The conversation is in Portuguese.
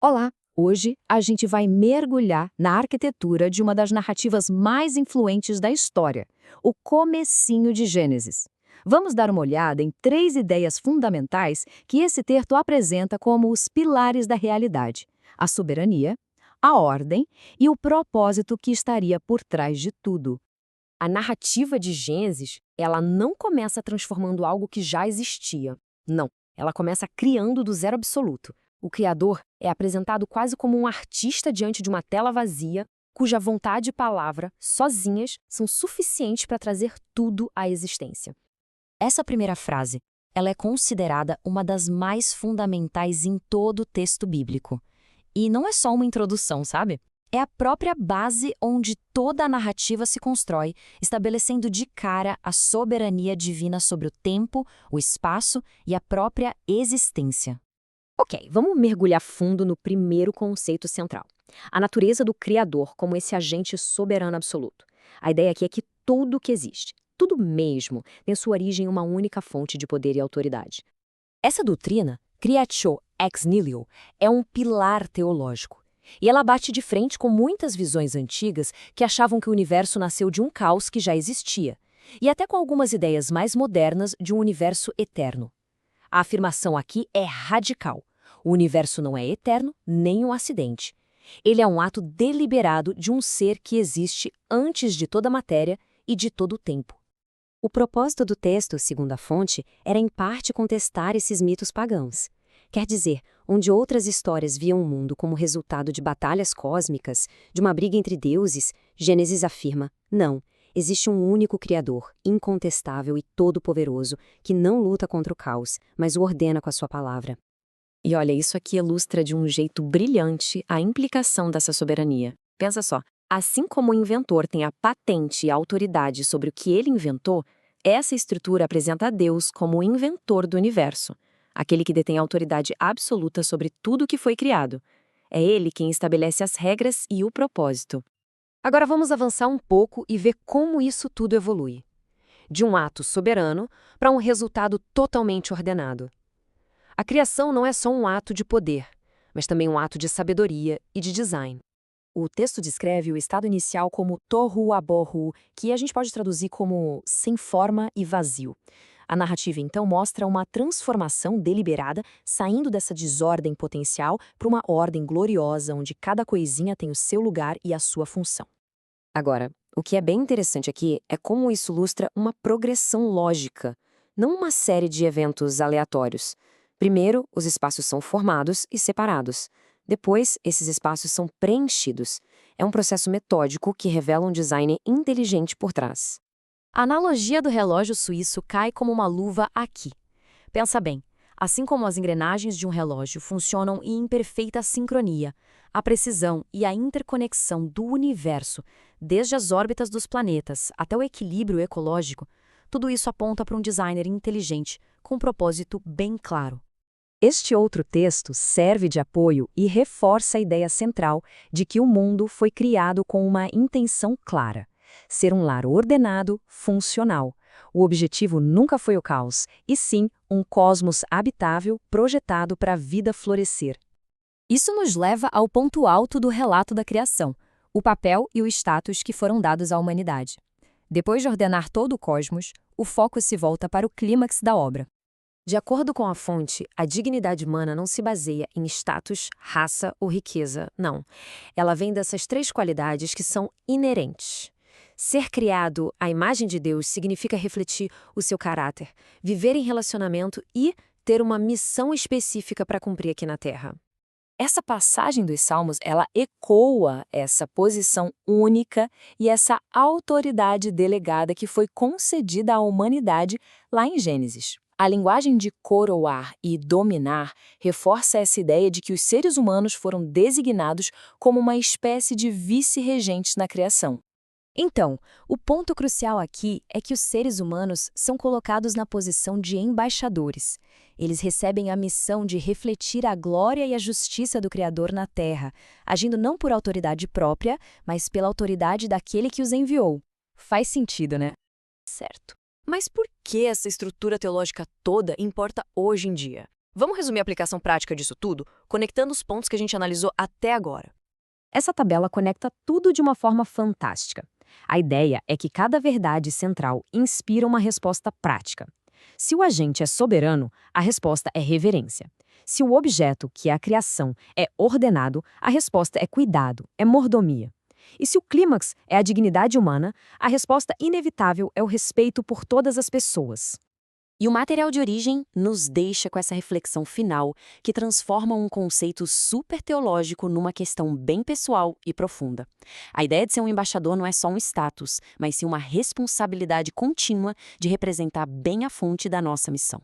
Olá! Hoje a gente vai mergulhar na arquitetura de uma das narrativas mais influentes da história, o comecinho de Gênesis. Vamos dar uma olhada em três ideias fundamentais que esse texto apresenta como os pilares da realidade: a soberania, a ordem e o propósito que estaria por trás de tudo. A narrativa de Gênesis, ela não começa transformando algo que já existia. Não, ela começa criando do zero absoluto. O Criador é apresentado quase como um artista diante de uma tela vazia, cuja vontade e palavra, sozinhas, são suficientes para trazer tudo à existência. Essa primeira frase, ela é considerada uma das mais fundamentais em todo o texto bíblico. E não é só uma introdução, sabe? É a própria base onde toda a narrativa se constrói, estabelecendo de cara a soberania divina sobre o tempo, o espaço e a própria existência. Ok, vamos mergulhar fundo no primeiro conceito central. A natureza do Criador como esse agente soberano absoluto. A ideia aqui é que tudo que existe, tudo mesmo, tem sua origem em uma única fonte de poder e autoridade. Essa doutrina, Creatio ex nihilo, é um pilar teológico. E ela bate de frente com muitas visões antigas que achavam que o universo nasceu de um caos que já existia, e até com algumas ideias mais modernas de um universo eterno. A afirmação aqui é radical. O universo não é eterno, nem um acidente. Ele é um ato deliberado de um ser que existe antes de toda a matéria e de todo o tempo. O propósito do texto, segundo a fonte, era em parte contestar esses mitos pagãos. Quer dizer, onde outras histórias viam o mundo como resultado de batalhas cósmicas, de uma briga entre deuses, Gênesis afirma: não, existe um único Criador, incontestável e todo-poderoso, que não luta contra o caos, mas o ordena com a sua palavra. E olha, isso aqui ilustra de um jeito brilhante a implicação dessa soberania. Pensa só, assim como o inventor tem a patente e a autoridade sobre o que ele inventou, essa estrutura apresenta a Deus como o inventor do universo, aquele que detém a autoridade absoluta sobre tudo o que foi criado. É ele quem estabelece as regras e o propósito. Agora vamos avançar um pouco e ver como isso tudo evolui. De um ato soberano para um resultado totalmente ordenado. A criação não é só um ato de poder, mas também um ato de sabedoria e de design. O texto descreve o estado inicial como tohu wabohu, que a gente pode traduzir como sem forma e vazio. A narrativa, então, mostra uma transformação deliberada, saindo dessa desordem potencial para uma ordem gloriosa, onde cada coisinha tem o seu lugar e a sua função. Agora, o que é bem interessante aqui é como isso ilustra uma progressão lógica, não uma série de eventos aleatórios. Primeiro, os espaços são formados e separados. Depois, esses espaços são preenchidos. É um processo metódico que revela um design inteligente por trás. A analogia do relógio suíço cai como uma luva aqui. Pensa bem, assim como as engrenagens de um relógio funcionam em perfeita sincronia, a precisão e a interconexão do universo, desde as órbitas dos planetas até o equilíbrio ecológico, tudo isso aponta para um designer inteligente, com um propósito bem claro. Este outro texto serve de apoio e reforça a ideia central de que o mundo foi criado com uma intenção clara: ser um lar ordenado, funcional. O objetivo nunca foi o caos, e sim um cosmos habitável projetado para a vida florescer. Isso nos leva ao ponto alto do relato da criação, o papel e o status que foram dados à humanidade. Depois de ordenar todo o cosmos, o foco se volta para o clímax da obra. De acordo com a fonte, a dignidade humana não se baseia em status, raça ou riqueza, não. Ela vem dessas três qualidades que são inerentes. Ser criado à imagem de Deus significa refletir o seu caráter, viver em relacionamento e ter uma missão específica para cumprir aqui na Terra. Essa passagem dos Salmos, ela ecoa essa posição única e essa autoridade delegada que foi concedida à humanidade lá em Gênesis. A linguagem de coroar e dominar reforça essa ideia de que os seres humanos foram designados como uma espécie de vice-regentes na criação. Então, o ponto crucial aqui é que os seres humanos são colocados na posição de embaixadores. Eles recebem a missão de refletir a glória e a justiça do Criador na Terra, agindo não por autoridade própria, mas pela autoridade daquele que os enviou. Faz sentido, né? Certo. Mas por que essa estrutura teológica toda importa hoje em dia? Vamos resumir a aplicação prática disso tudo, conectando os pontos que a gente analisou até agora. Essa tabela conecta tudo de uma forma fantástica. A ideia é que cada verdade central inspira uma resposta prática. Se o agente é soberano, a resposta é reverência. Se o objeto, que é a criação, é ordenado, a resposta é cuidado, é mordomia. E se o clímax é a dignidade humana, a resposta inevitável é o respeito por todas as pessoas. E o material de origem nos deixa com essa reflexão final que transforma um conceito super teológico numa questão bem pessoal e profunda. A ideia de ser um embaixador não é só um status, mas sim uma responsabilidade contínua de representar bem a fonte da nossa missão.